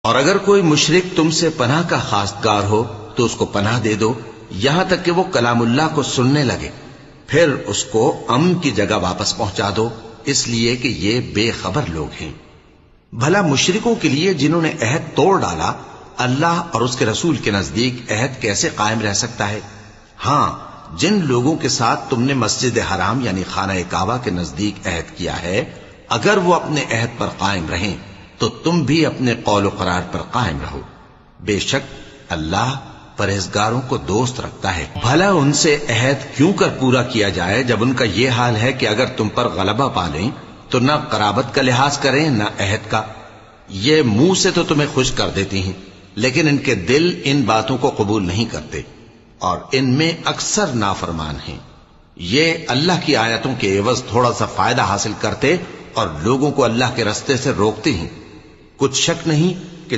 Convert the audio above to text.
اور اگر کوئی مشرک تم سے پناہ کا خواستگار ہو تو اس کو پناہ دے دو یہاں تک کہ وہ کلام اللہ کو سننے لگے، پھر اس کو امن کی جگہ واپس پہنچا دو، اس لیے کہ یہ بے خبر لوگ ہیں۔ بھلا مشرکوں کے لیے جنہوں نے عہد توڑ ڈالا، اللہ اور اس کے رسول کے نزدیک عہد کیسے قائم رہ سکتا ہے؟ ہاں، جن لوگوں کے ساتھ تم نے مسجد حرام یعنی خانہ کعبہ کے نزدیک عہد کیا ہے، اگر وہ اپنے عہد پر قائم رہیں تو تم بھی اپنے قول و قرار پر قائم رہو، بے شک اللہ پرہیزگاروں کو دوست رکھتا ہے۔ بھلا ان سے عہد کیوں کر پورا کیا جائے جب ان کا یہ حال ہے کہ اگر تم پر غلبہ پا لیں تو نہ قرابت کا لحاظ کریں نہ عہد کا۔ یہ منہ سے تو تمہیں خوش کر دیتی ہیں لیکن ان کے دل ان باتوں کو قبول نہیں کرتے اور ان میں اکثر نافرمان ہیں۔ یہ اللہ کی آیتوں کے عوض تھوڑا سا فائدہ حاصل کرتے اور لوگوں کو اللہ کے رستے سے روکتے ہیں۔ کچھ شک نہیں